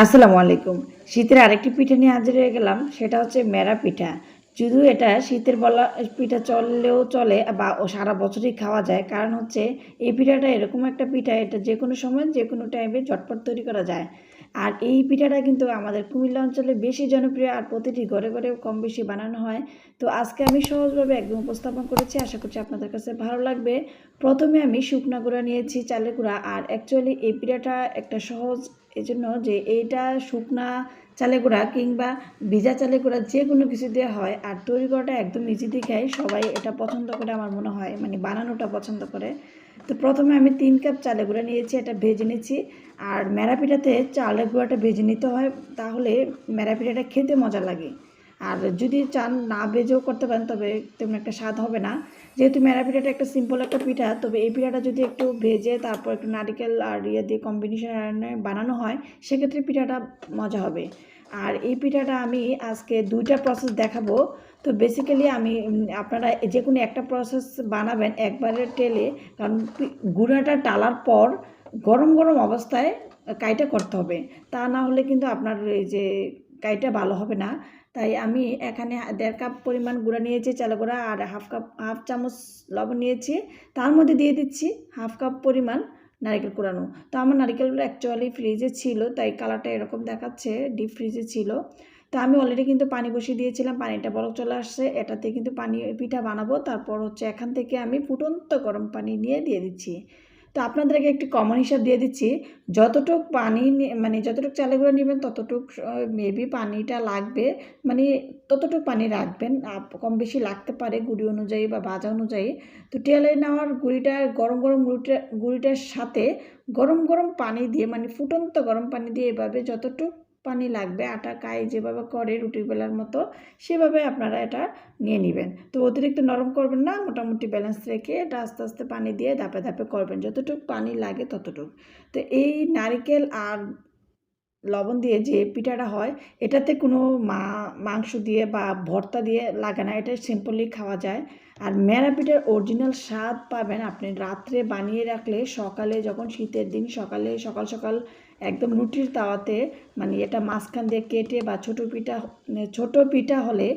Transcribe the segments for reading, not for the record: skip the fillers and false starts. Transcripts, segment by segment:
আসসালামু আলাইকুম। শীতের আরেকটি পিঠা নিয়ে হাজির হয়ে গেলাম, সেটা হচ্ছে মেরা পিঠা। যদিও এটা শীতের বলা পিঠা চললেও চলে বা সারা বছরই খাওয়া যায়, কারণ হচ্ছে এই পিঠাটা এরকম একটা পিঠা, এটা যে কোনো সময় যে কোনো টাইমে ঝটপট তৈরি করা যায়। আর এই পিঠাটা কিন্তু আমাদের কুমিল্লা অঞ্চলে বেশি জনপ্রিয়, আর প্রতিটি ঘরে ঘরে কম বেশি বানানো হয়। তো আজকে আমি সহজভাবে একদম উপস্থাপন করেছি, আশা করছি আপনাদের কাছে ভালো লাগবে। প্রথমে আমি শুকনা গুঁড়া নিয়েছি, চালের গুঁড়া। আর অ্যাকচুয়ালি এই পিঠাটা একটা সহজ এজন্য যে এইটা শুকনা চালের গুঁড়া কিংবা ভিজা চালের গুঁড়া যে কোনো কিছু দিয়ে হয়, আর তৈরি করাটা একদম ইজি দেখায়, সবাই এটা পছন্দ করে আমার মনে হয়, মানে বানানোটা পছন্দ করে। তো প্রথমে আমি 3 কাপ চালের গুঁড়া নিয়েছি, এটা ভেজে নিয়েছি। আর মেরা পিঠাতে চালের গুঁড়াটা ভেজে নিতে হয়, তাহলে মেরা পিঠাটা খেতে মজা লাগে। আর যদি চান না ভেজেও করতে পারেন, তবে তেমন একটা স্বাদ হবে না। যেহেতু মেরা পিঠাটা একটা সিম্পল একটা পিঠা, তবে এই পিঠাটা যদি একটু ভেজে তারপর একটু নারকেল আর ইয়ে দিয়ে কম্বিনেশনে বানানো হয়, সেক্ষেত্রে পিঠাটা মজা হবে। আর এই পিঠাটা আমি আজকে 2টা প্রসেস দেখাবো। তো বেসিক্যালি আমি আপনারা যে কোনো একটা প্রসেস বানাবেন একবারে টেলে, কারণ গুঁড়াটা টালার পর গরম গরম অবস্থায় কাইটা করতে হবে, তা না হলে কিন্তু আপনার এই যে কাইটা ভালো হবে না। তাই আমি এখানে 1.5 কাপ পরিমাণ গুঁড়া নিয়েছি, চালের গুঁড়া, আর হাফ চামচ লবণ নিয়েছি। তার মধ্যে দিয়ে দিচ্ছি হাফ কাপ পরিমাণ নারকেল কুড়ানো। তো আমার নারকেলগুলো অ্যাকচুয়ালি ফ্রিজে ছিল, তাই কালারটা এরকম দেখাচ্ছে, ডিপ ফ্রিজে ছিল। তো আমি অলরেডি কিন্তু পানি বসিয়ে দিয়েছিলাম, পানিটা বলক চলে আসছে, এটাতে কিন্তু পানি পিঠা বানাবো। তারপর হচ্ছে এখান থেকে আমি ফুটন্ত গরম পানি নিয়ে দিয়ে দিচ্ছি। তো আপনাদেরকে একটি কমন হিসাব দিয়ে দিচ্ছি, যতটুক পানি মানে যতটুক চালের গুঁড়া নেবেন ততটুক মেবি পানিটা লাগবে, মানে ততটুক পানি রাখবেন। কম বেশি লাগতে পারে গুঁড়ি অনুযায়ী বা ভাজা অনুযায়ী। তো টেলে নেওয়ার গুঁড়িটা গরম গরম গুঁড়িটার সাথে গরম গরম পানি দিয়ে, মানে ফুটন্ত গরম পানি দিয়ে এভাবে যতটুক পানি লাগবে, আটা কাই যেভাবে করে রুটি বেলার মতো, সেভাবে আপনারা এটা নিয়ে নেবেন। তো অতিরিক্ত নরম করবেন না, মোটামুটি ব্যালেন্স রেখে এটা আস্তে আস্তে পানি দিয়ে ধাপে ধাপে করবেন, যতটুকু পানি লাগে ততটুকু। তো এই নারকেল আর লবণ দিয়ে যে পিঠাটা হয়, এটাতে কোনো মাংস দিয়ে বা ভর্তা দিয়ে লাগে না, এটা সিম্পলি খাওয়া যায়। আর মেরা পিঠার অরিজিনাল স্বাদ পাবেন আপনি রাত্রে বানিয়ে রাখলে, সকালে যখন শীতের দিন সকালে সকাল সকাল একদম রুটির তাওয়াতে, মানে এটা মাঝখান দিয়ে কেটে বা ছোটো পিঠা হলে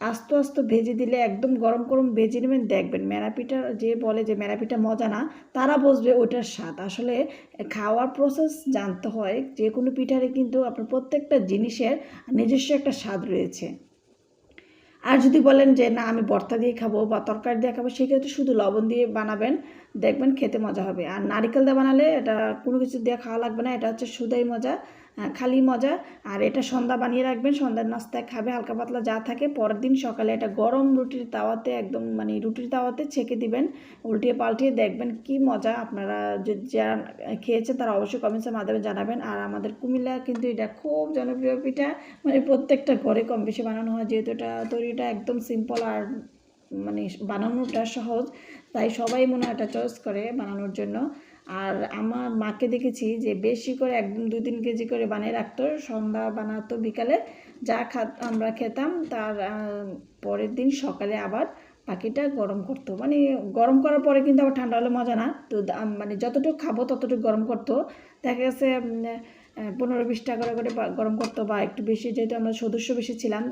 আস্তে আস্তে ভেজে দিলে, একদম গরম গরম ভেজে নেবেন, দেখবেন মেরা পিঠা, যে বলে যে মেরা পিঠা মজা না, তারা বুঝবে ওইটার স্বাদ। আসলে খাওয়ার প্রসেস জানতে হয়, যে কোনো পিঠারে কিন্তু আপনার প্রত্যেকটা জিনিসের নিজস্ব একটা স্বাদ রয়েছে। আর যদি বলেন যে না আমি ভর্তা দিয়ে খাবো বা তরকারি দিয়ে খাবো, সেক্ষেত্রে শুধু লবণ দিয়ে বানাবেন, দেখবেন খেতে মজা হবে। আর নারিকেল দিয়ে বানালে এটা কোনো কিছু দিয়ে খাওয়া লাগবে না, এটা হচ্ছে শুধুই মজা, খালি মজা। আর এটা সন্ধ্যা বানিয়ে রাখবেন, সন্ধ্যার নাস্তায় খাবে, হালকা পাতলা যা থাকে, পরের দিন সকালে এটা গরম রুটির তাওয়াতে, একদম মানে রুটির তাওয়াতে ছেঁকে দিবেন, উল্টিয়ে পাল্টিয়ে, দেখবেন কি মজা। আপনারা যারা খেয়েছেন তারা অবশ্যই কমেন্টসের মাধ্যমে জানাবেন। আর আমাদের কুমিল্লা কিন্তু এটা খুব জনপ্রিয় পিঠা, মানে প্রত্যেকটা ঘরে কম বেশি বানানো হয়, যেহেতু এটা তৈরিটা একদম সিম্পল আর মানে বানানোটা সহজ, তাই সবাই মনে হয় এটা চয়েস করে বানানোর জন্য। আর আমার মাকে দেখেছি যে বেশি করে একদম 2-3 কেজি করে বানিয়ে রাখতো, সন্ধ্যা বানাতো, বিকালে যা আমরা খেতাম, তার পরের দিন সকালে আবার বাকিটা গরম করতো। মানে গরম করার পরে কিন্তু আবার ঠান্ডা হলে মজা না, তো মানে যতটুকু খাবো ততটুকু গরম করতো। দেখা গেছে 15-20 টাকা করে গরম করতো, বা একটু বেশি, যেহেতু আমরা সদস্য বেশি ছিলাম,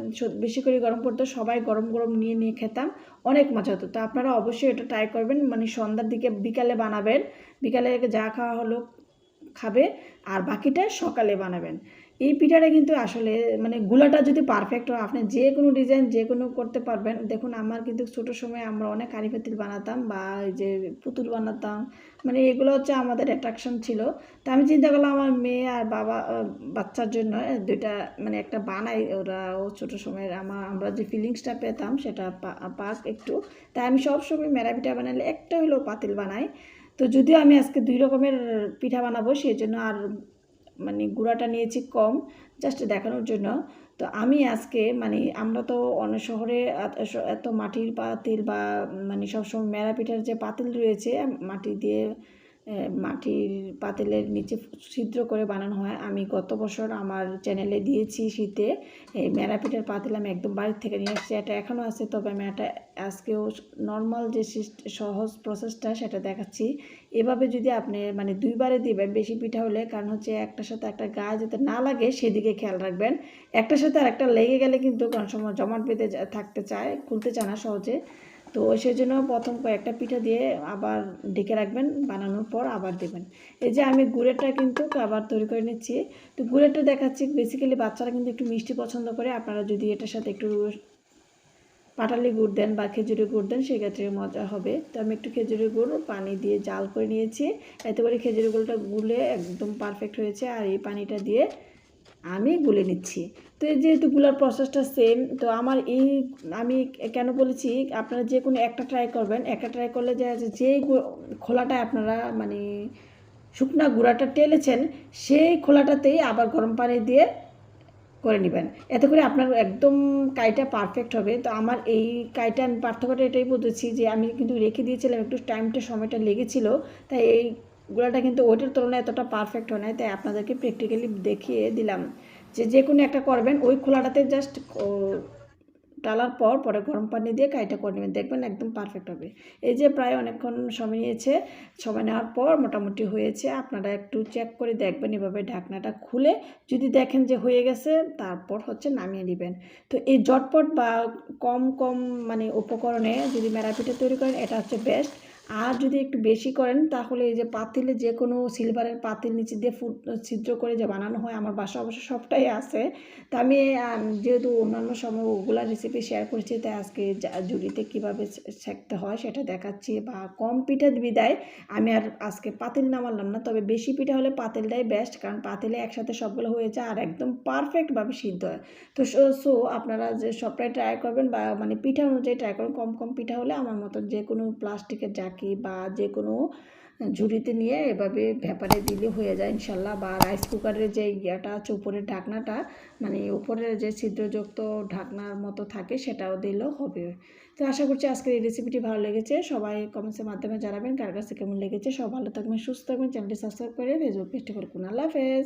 বেশি করে গরম করতো, সবাই গরম গরম নিয়ে নিয়ে খেতাম, অনেক মজা হতো। তো আপনারা অবশ্যই এটা ট্রাই করবেন, মানে সন্ধ্যার দিকে বিকালে বানাবেন, বিকালে যা খাওয়া হলো খাবে, আর বাকিটা সকালে বানাবেন। এই পিঠাটা কিন্তু আসলে মানে গুলাটা যদি পারফেক্ট হয়, আপনি যে কোনো ডিজাইন যে কোনো করতে পারবেন। দেখুন আমার কিন্তু ছোটো সময় আমরা অনেক কারি পাতিল বানাতাম, বা এই যে পুতুল বানাতাম, মানে এগুলো হচ্ছে আমাদের অ্যাট্রাকশন ছিল। তো আমি চিন্তা করলাম আমার মেয়ে আর বাচ্চার জন্য দুইটা, মানে একটা বানাই, ও ছোটো সময়ের আমরা যে ফিলিংসটা পেতাম সেটা পাক একটু। তাই আমি সবসময় মেরা পিঠা বানালে একটা হলেও পাতিল বানাই। তো যদিও আমি আজকে 2 রকমের পিঠা বানাবো, সেই জন্য আর মানে গুঁড়াটা নিয়েছি কম, জাস্ট দেখানোর জন্য। তো আমি আজকে মানে আমরা তো অনেক শহরে এত মাটির পাতিল বা মানে সবসময় মেরা পিঠার যে পাতিল রয়েছে মাটি দিয়ে মাটির পাতিলের নিচে ছিদ্র করে বানানো হয়। আমি গত বছর আমার চ্যানেলে দিয়েছি শীতে এই মেরা পিঠার পাতিল আমি একদম বাড়ির থেকে নিয়ে আসছি। এটা এখনও আছে, তবে আমি এটা আজকেও নর্মাল যে সহজ প্রসেসটা সেটা দেখাচ্ছি। এভাবে যদি আপনি মানে 2 বারে দিবেন বেশি পিঠা হলে, কারণ হচ্ছে একটার সাথে একটা গায়ে যাতে না লাগে সেদিকে খেয়াল রাখবেন। একটার সাথে আরেকটা লেগে গেলে কিন্তু কোনো সময় জমাট বেঁধে থাকতে চায়, খুলতে চায় না সহজে। তো সেজন্য প্রথম কয়েকটা পিঠা দিয়ে আবার ঢেকে রাখবেন, বানানোর পর আবার দেবেন। এই যে আমি গুড়েরটা কিন্তু আবার তৈরি করে নিচ্ছি। তো গুড়েরটা দেখাচ্ছি, বেসিক্যালি বাচ্চারা কিন্তু একটু মিষ্টি পছন্দ করে। আপনারা যদি এটার সাথে একটু পাটালি গুড় দেন বা খেজুরের গুড় দেন সেক্ষেত্রে মজা হবে। তো আমি একটু খেজুরের গুড় পানি দিয়ে জাল করে নিয়েছি, এতে করে খেজুরের গুড়টা গুলে একদম পারফেক্ট হয়েছে। আর এই পানিটা দিয়ে আমি গুলে নিচ্ছি। তো এই যেহেতু গুলার প্রসেসটা সেম, তো আমার এই আমি কেন বলেছি আপনারা যে কোনো একটা ট্রাই করবেন। একটা ট্রাই করলে যেই খোলাটা আপনারা মানে শুকনা গুঁড়াটা টেলেছেন সেই খোলাটাতেই আবার গরম পানি দিয়ে করে নেবেন, এতে করে আপনার একদম কাইটা পারফেক্ট হবে। তো আমার এই কাইটা আমি পার্থক্যটা এটাই বলতেছি যে আমি কিন্তু রেখে দিয়েছিলাম, একটু সময়টা লেগেছিল, তাই এই গুঁড়াটা কিন্তু ওইটার তুলনায় এতটা পারফেক্ট হয় না। তাই আপনাদেরকে প্র্যাকটিক্যালি দেখিয়ে দিলাম যে কোনো একটা করবেন, ওই খোলাটাতে জাস্ট ডালার পর পরে গরম পানি দিয়ে কাইটা করে নেবেন, দেখবেন একদম পারফেক্ট হবে। এই যে প্রায় অনেকক্ষণ সময় নিয়েছে, সময় নেওয়ার পর মোটামুটি হয়েছে। আপনারা একটু চেক করে দেখবেন, এভাবে ঢাকনাটা খুলে যদি দেখেন যে হয়ে গেছে তারপর হচ্ছে নামিয়ে নেবেন। তো এই ঝটপট বা কম মানে উপকরণে যদি মেরা পিঠা তৈরি করেন এটা হচ্ছে বেস্ট। আর যদি একটু বেশি করেন তাহলে এই যে পাতিলে যে কোনো সিলভারের পাতিল নিচে দিয়ে ছিদ্র করে যে বানানো হয়, আমার বাসা অবশ্য সবটাই আছে। তা আমি যেহেতু অন্যান্য সময় ওগুলা রেসিপি শেয়ার করেছি, তাই আজকে ঝুড়িতে কীভাবে সেঁকতে হয় সেটা দেখাচ্ছি। বা কম পিঠা বিদায় আমি আর আজকে পাতিল নামালাম না, তবে বেশি পিঠা হলে পাতিলটাই বেস্ট, কারণ পাতিলে একসাথে সবগুলো হয়ে যায় আর একদম পারফেক্টভাবে সিদ্ধ হয়। তো আপনারা যে সবটাই ট্রাই করবেন বা মানে পিঠা অনুযায়ী ট্রাই করবেন। কম পিঠা হলে আমার মতো যে কোনো প্লাস্টিকের জাকি বা যে কোনো ঝুড়িতে নিয়ে এভাবে ভেপারে দিলে হয়ে যায় ইনশাল্লাহ। বা রাইস কুকারের যে ইয়েটা আছে উপরের ঢাকনাটা, মানে উপরের যে ছিদ্রযুক্ত ঢাকনার মতো থাকে সেটাও দিলেও হবে। তো আশা করছি আজকের এই রেসিপিটি ভালো লেগেছে। সবাই কমেন্টসের মাধ্যমে জানাবেন কার কাছে কেমন লেগেছে। সব ভালো থাকবেন, সুস্থ থাকবেন, চ্যানেলটি সাবস্ক্রাইব করে ফেসবুক পেজটি করুন। আল্লাহ হাফেজ।